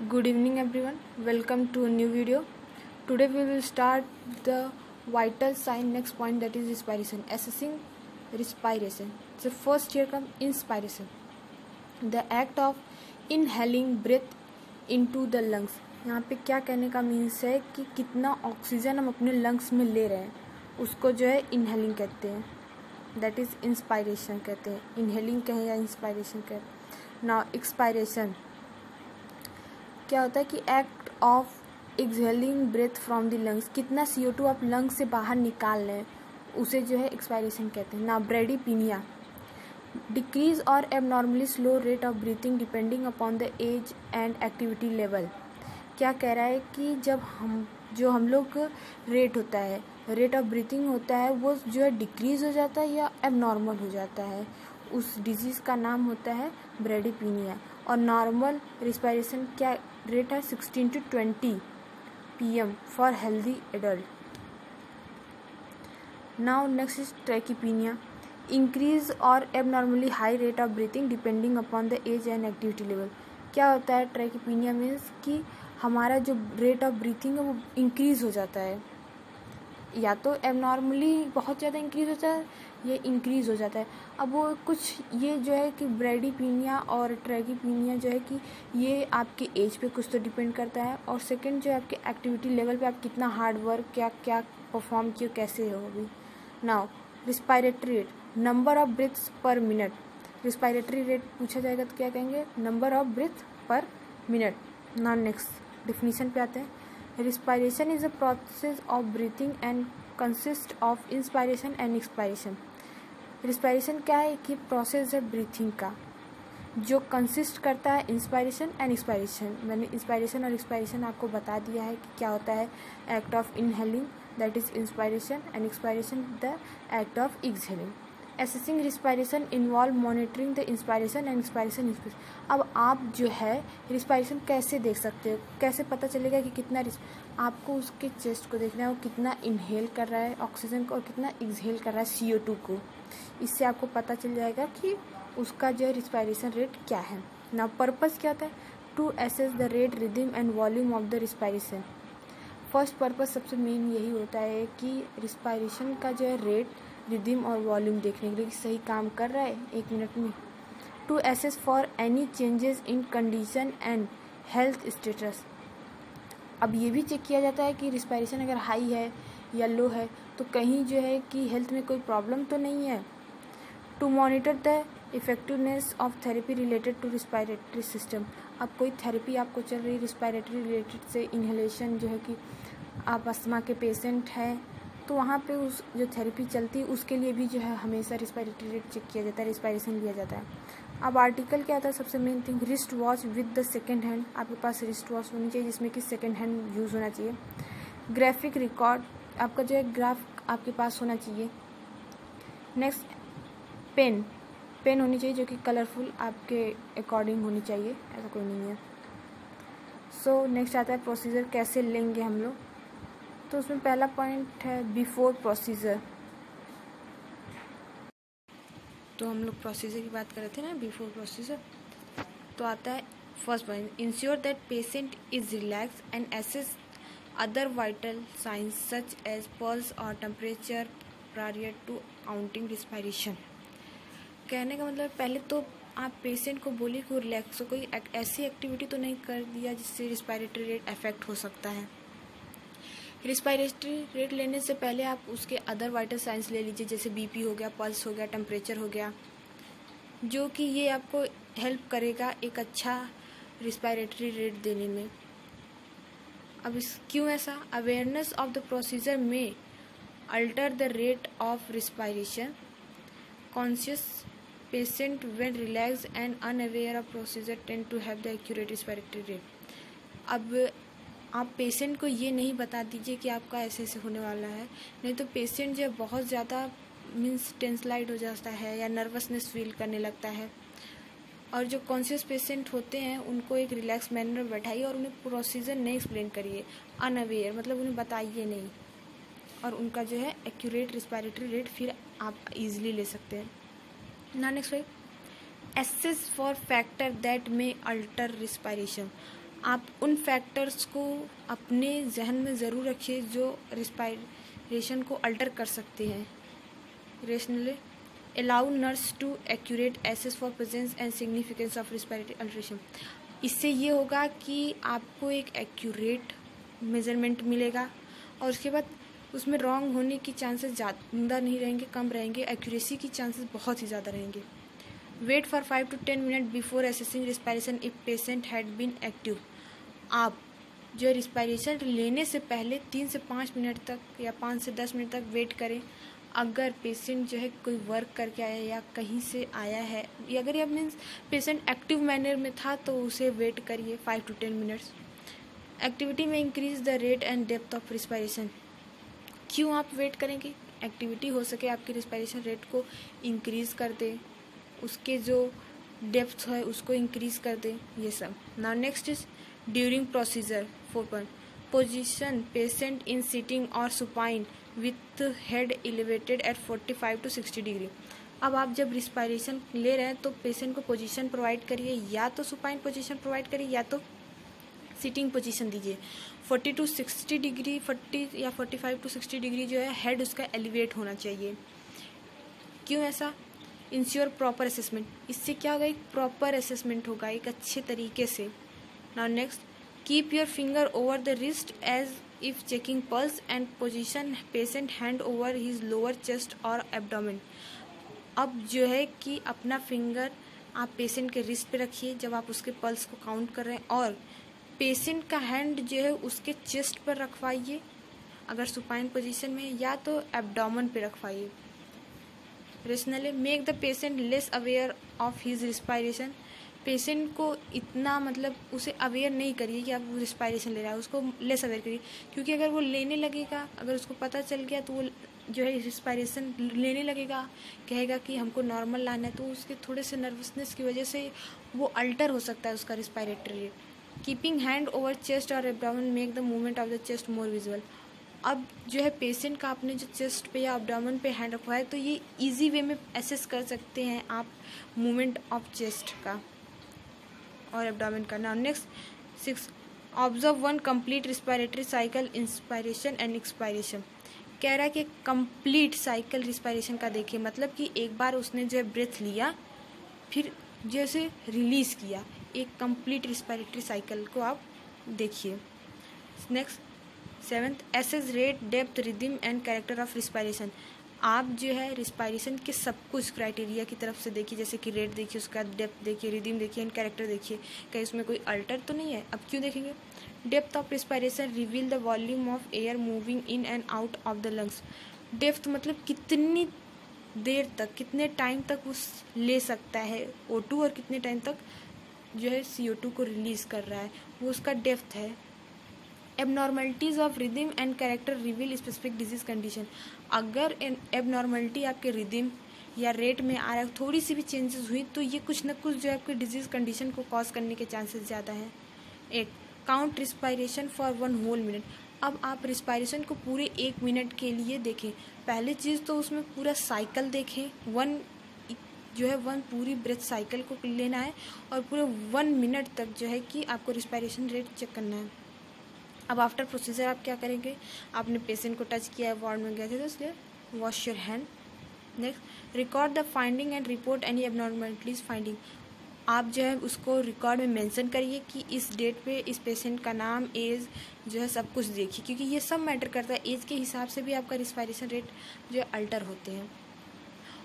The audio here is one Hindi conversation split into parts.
Good evening everyone. Welcome to a new video. Today we will start the vital sign next point, that is respiration. Assessing respiration. So first here comes inspiration. The act of inhaling breath into the lungs. यहाँ पे क्या कहने का मीन्स है कि कितना ऑक्सीजन हम अपने लंग्स में ले रहे हैं, उसको जो है इनहेलिंग कहते हैं, दैट इज इंस्पायरेशन कहते हैं. इनहेलिंग कहें या इंस्पायरेशन कहें. नाउ एक्सपायरेशन क्या होता है कि act of exhaling breath from the lungs. कितना CO2 आप लंग्स से बाहर निकाल लें उसे जो है एक्सपायरेशन कहते हैं. ना ब्रेडीपीनिया, डिक्रीज और abnormally slow rate of breathing depending upon the age and activity level. क्या कह रहा है कि जब हम लोग रेट होता है, रेट ऑफ ब्रीथिंग होता है, वो जो है डिक्रीज हो जाता है या एबनॉर्मल हो जाता है, उस डिजीज़ का नाम होता है ब्रेडीपीनिया. और नॉर्मल रिस्पायरेशन क्या रेट है 16 to 20 PM for healthy adult. Now next is tachypnea, increase or abnormally high rate of breathing depending upon the age and activity level. क्या होता है ट्रैकीपीनिया मीन्स कि हमारा जो रेट ऑफ ब्रीथिंग है वो इंक्रीज हो जाता है, या तो एबनॉर्मली बहुत ज़्यादा इंक्रीज होता है ये इंक्रीज हो जाता है. अब वो कुछ ये जो है कि ब्रेडीपीनिया और ट्रैकीपीनिया जो है कि ये आपके एज पे कुछ तो डिपेंड करता है, और सेकंड जो है आपके एक्टिविटी लेवल पे आप कितना हार्ड वर्क क्या क्या परफॉर्म किए कैसे हो अभी. Now respiratory rate, number of breaths per minute. Respiratory rate पूछा जाएगा तो क्या कहेंगे, number of breath per minute. Now next definition पे आते हैं. Respiration is a process of breathing and consists of inspiration and expiration. Respiration क्या है कि प्रोसेस है ब्रीथिंग का जो कंसिस्ट करता है इंस्पायरेशन एंड एक्सपायरेशन. मैंने इंस्पायरेशन और एक्सपायरेशन आपको बता दिया है कि क्या होता है. Act of inhaling that is inspiration and expiration the act of exhaling. Assessing respiration involve monitoring the inspiration and expiration. अब आप जो है रिस्पायरेशन कैसे देख सकते हो, कैसे पता चलेगा कि कितना आपको उसके चेस्ट को देखना है, वो कितना इनहेल कर रहा है ऑक्सीजन को और कितना एक्सहेल कर रहा है CO2 को. इससे आपको पता चल जाएगा कि उसका जो है रिस्पायरेशन रेट क्या है. ना पर्पज़ क्या होता है, to assess the rate rhythm and volume of the respiration. First purpose सबसे मेन यही होता है कि रिस्पायरेशन का जो है रेट, रिदम और वॉल्यूम देखने के लिए कि सही काम कर रहा है 1 मिनट में. To assess for any changes in condition and health status. अब ये भी चेक किया जाता है कि रिस्पायरेशन अगर हाई है या लो है तो कहीं जो है कि हेल्थ में कोई प्रॉब्लम तो नहीं है. To monitor the effectiveness of therapy related to respiratory system. अब कोई थेरेपी आपको चल रही रिस्पायरेटरी रिलेटेड से, इन्हेलेशन जो है कि आप अस्थमा के पेशेंट हैं तो वहाँ पे उस जो थेरेपी चलती है उसके लिए भी जो है हमेशा रिस्पायरेटरी रेट चेक किया जाता है, रिस्पायरेशन लिया जाता है. अब आर्टिकल क्या आता है, सबसे main thing wrist watch with the second hand. आपके पास रिस्ट वॉच होनी चाहिए जिसमें कि सेकेंड हैंड यूज़ होना चाहिए. ग्राफिक रिकॉर्ड, आपका जो है ग्राफ आपके पास होना चाहिए. नेक्स्ट पेन होनी चाहिए जो कि कलरफुल आपके अकॉर्डिंग होनी चाहिए, ऐसा कोई नहीं है. सो नेक्स्ट आता है प्रोसीजर, कैसे लेंगे हम लोग. तो उसमें पहला पॉइंट है बिफोर प्रोसीजर. तो हम लोग प्रोसीजर की बात कर रहे थे ना, बिफोर प्रोसीजर. तो आता है first point, ensure that patient is relax and assess other vital signs such as pulse और temperature prior to counting respiration. कहने का मतलब पहले तो आप पेशेंट को बोलिए कि रिलैक्स हो, कोई ऐसी एक्टिविटी तो नहीं कर दिया जिससे रिस्पायरेटरी रेट अफेक्ट हो सकता है. रिस्पायरेटरी रेट लेने से पहले आप उसके अदर वाइटल साइंस ले लीजिए, जैसे BP हो गया, पल्स हो गया, टेम्परेचर हो गया, जो कि ये आपको हेल्प करेगा एक अच्छा रिस्पायरेटरी रेट देने में. अब इस क्यों ऐसा, अवेयरनेस ऑफ द प्रोसीजर में alter the rate of respiration. Conscious patient when relax and unaware of procedure tend to have the accurate respiratory rate. अब आप पेशेंट को ये नहीं बता दीजिए कि आपका ऐसे ऐसे होने वाला है, नहीं तो पेशेंट जो बहुत ज़्यादा मीन्स टेंसलाइड हो जाता है या नर्वसनेस फील करने लगता है. और जो कॉन्शियस पेशेंट होते हैं उनको एक रिलैक्स मैनर में बैठाइए और उन्हें प्रोसीजर नहीं एक्सप्लेन करिए. अनअवेयर मतलब उन्हें बताइए नहीं, और उनका जो है एक्यूरेट रिस्पायरेटरी रेट फिर आप इजीली ले सकते हैं. ना next, assess for factor that may alter respiration. आप उन फैक्टर्स को अपने जहन में ज़रूर रखिए जो रिस्पायरेशन को अल्टर कर सकते हैं। Rationally allow nurse to accurate assess for presence and significance of respiratory alteration. इससे ये होगा कि आपको एक एक्यूरेट मेजरमेंट मिलेगा और उसके बाद उसमें रॉन्ग होने की चांसेस ज़्यादा नहीं रहेंगे, कम रहेंगे, एक्यूरेसी की चांसेस बहुत ही ज़्यादा रहेंगे। Wait for 5 to 10 minute before assessing respiration if patient had been active. आप जो रिस्पायरेशन लेने से पहले 3 से 5 मिनट तक या 5 से 10 मिनट तक वेट करें। अगर पेशेंट जो है कोई वर्क करके आया या कहीं से आया है या अगर यह मीन्स पेशेंट एक्टिव मैनर में था तो उसे वेट करिए 5 to 10 मिनट्स। एक्टिविटी में increase the rate and depth of respiration. क्यों आप वेट करेंगे? एक्टिविटी हो सके आपकी रिस्पायरेशन रेट को इंक्रीज कर दे, उसके जो डेप्थ है उसको इंक्रीज कर दे, ये सब। Now next is during procedure 4 position patient in sitting or supine with head elevated at 45 to 60 degree. अब आप जब रिस्पायरेशन ले रहे हैं तो पेशेंट को पोजीशन प्रोवाइड करिए, या तो सुपाइन पोजीशन प्रोवाइड करिए या तो सिटिंग पोजीशन दीजिए। 40 to 60 डिग्री 40 या 45 to 60 डिग्री जो है हेड उसका एलिवेट होना चाहिए। क्यों ऐसा? Ensure proper assessment. इससे क्या होगा? एक प्रॉपर असेसमेंट होगा एक अच्छे तरीके से। Now next keep your finger over the wrist as if checking pulse and position patient hand over his lower chest और एब्डोमेन। अब जो है कि अपना फिंगर आप पेशेंट के रिस्ट पे रखिए जब आप उसके पल्स को काउंट कर रहे हैं और पेशेंट का हैंड जो है उसके चेस्ट पर रखवाइए अगर सुपाइन पोजीशन में, या तो एब्डोमेन पे रखवाइए। Rationally make the patient less aware of his respiration. Patient को इतना मतलब उसे अवेयर नहीं करिए कि आप वो रिस्पायरेशन ले रहा है, उसको लेस अवेयर करिए, क्योंकि अगर वो लेने लगेगा, अगर उसको पता चल गया तो वो जो है रिस्पायरेशन लेने लगेगा, कहेगा कि हमको नॉर्मल लाना है, तो उसके थोड़े से नर्वसनेस की वजह से वो अल्टर हो सकता है उसका respiratory rate. Keeping hand over chest और abdomen make the movement of the chest more visual. अब जो है पेशेंट का आपने जो चेस्ट पे या एब्डोमेन पे हैंड रखवा है तो ये इजी वे में एसेस कर सकते हैं आप मूवमेंट ऑफ चेस्ट का और एब्डोमेन का। Now next 6 observe one complete respiratory cycle inspiration and expiration. कह रहा है कि कंप्लीट साइकिल रिस्पायरेशन का देखिए, मतलब कि एक बार उसने जो है ब्रेथ लिया फिर जैसे रिलीज किया, एक कंप्लीट रिस्पायरेटरी साइकिल को आप देखिए। Next 7 assess rate depth rhythm and character of respiration. आप जो है रिस्पायरेशन के सब कुछ क्राइटेरिया की तरफ से देखिए, जैसे कि रेट देखिए, उसका डेप्थ देखिए, रिदम देखिए एंड कैरेक्टर देखिए, कहीं उसमें कोई अल्टर तो नहीं है। अब क्यों देखेंगे? Depth of respiration reveal the volume of air moving in and out of the lungs. Depth मतलब कितनी देर तक, कितने टाइम तक वो ले सकता है O2 और कितने टाइम तक जो है CO2 को रिलीज कर रहा है, वो उसका डेप्थ है। Abnormalities of rhythm and character reveal specific disease condition. अगर एबनॉर्मलिटी आपके रिदम या रेट में आ रहा है, थोड़ी सी भी चेंजेस हुई तो ये कुछ न कुछ जो है आपके डिजीज कंडीशन को कॉज करने के चांसेस ज़्यादा हैं। 8 count respiration for 1 whole minute. अब आप रिस्पायरेशन को पूरे 1 मिनट के लिए देखें। पहली चीज़ तो उसमें पूरा साइकिल देखें, जो है 1 पूरी ब्रेथ साइकिल को लेना है और पूरे 1 मिनट तक जो है कि आपको रिस्पायरेशन रेट चेक करना है। अब आफ्टर प्रोसीजर आप क्या करेंगे? आपने पेशेंट को टच किया है, वार्ड में गए थे तो इसलिए wash your hand. Next record the finding and report any abnormalities finding. आप जो है उसको रिकॉर्ड में मेंशन करिए कि इस डेट पे इस पेशेंट का नाम, एज जो है सब कुछ देखिए, क्योंकि ये सब मैटर करता है। एज के हिसाब से भी आपका रिस्पायरेशन रेट जो है अल्टर होते हैं।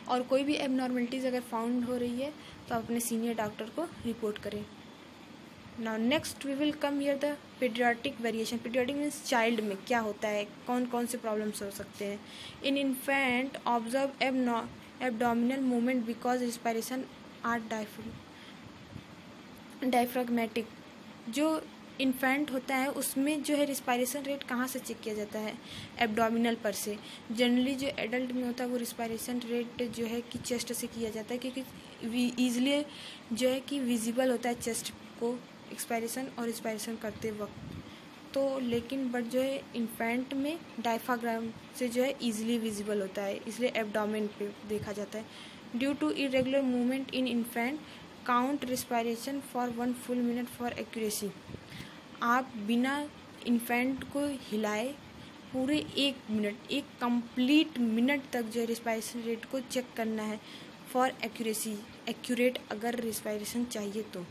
और कोई भी एबनॉर्मलिटीज़ अगर फाउंड हो रही है तो आप अपने सीनियर डॉक्टर को रिपोर्ट करें। Now next we will come here the pediatric variation. Pediatric means child में क्या होता है, कौन कौन से प्रॉब्लम्स हो सकते हैं। In infant observe abdominal movement because respiration are diaphragmatic. जो इन्फेंट होता है उसमें जो है रिस्पायरेशन रेट कहाँ से चेक किया जाता है? एब्डोमिनल पर से। जनरली जो एडल्ट में होता है वो रिस्पायरेशन रेट जो है कि चेस्ट से किया जाता है, क्योंकि ईजिली जो है कि विजिबल होता है चेस्ट को एक्सपायरेशन और रिस्पायरेशन करते वक्त। तो लेकिन बट जो है इन्फेंट में डायफ्राग्राम से जो है ईजिली विजिबल होता है, इसलिए एब्डोमेन पे देखा जाता है। Due to irregular movement in infant count respiration for 1 full minute for accuracy. आप बिना इन्फेंट को हिलाए पूरे 1 मिनट, एक कंप्लीट मिनट तक जो रेस्पिरेशन रेट को चेक करना है फॉर एक्यूरेट अगर रेस्पिरेशन चाहिए तो।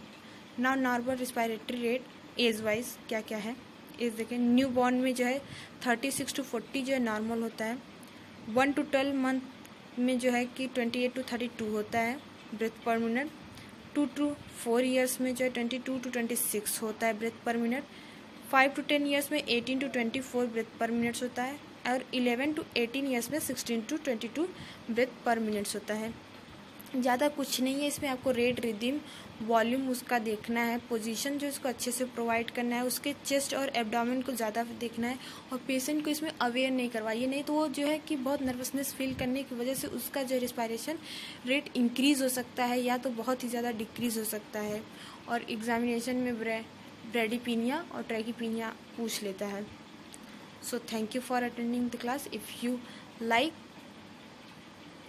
Now normal respiratory rate age wise क्या क्या है, एज देखें। न्यू बॉर्न में जो है 36 to 40 जो है नॉर्मल होता है। 1 to 12 मंथ में जो है कि 28 to 32 होता है breath per minute. 2 to 4 years में जो है 22 to 26 होता है breath per minute. 5 to 10 years में 18 to 24 ब्रेथ पर मिनट्स होता है और 11 to 18 ईयर्स में 16 to 22 ब्रेथ पर मिनट्स होता है। ज़्यादा कुछ नहीं है इसमें, आपको रेट, रिदम, वॉल्यूम उसका देखना है, पोजीशन जो इसको अच्छे से प्रोवाइड करना है, उसके चेस्ट और एब्डोमेन को ज़्यादा देखना है और पेशेंट को इसमें अवेयर नहीं करवाइए, नहीं तो वो जो है कि बहुत नर्वसनेस फील करने की वजह से उसका जो रेस्पिरेशन रेट इंक्रीज़ हो सकता है या तो बहुत ही ज़्यादा डिक्रीज़ हो सकता है और एग्जामिनेशन में ब्रेडीपीनिया और ट्रैकीपीनिया पूछ लेता है। So thank you for attending the class. If you like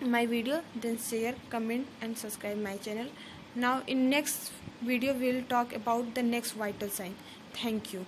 my video, then share, comment and subscribe my channel. Now in next video we will talk about the next vital sign. Thank you.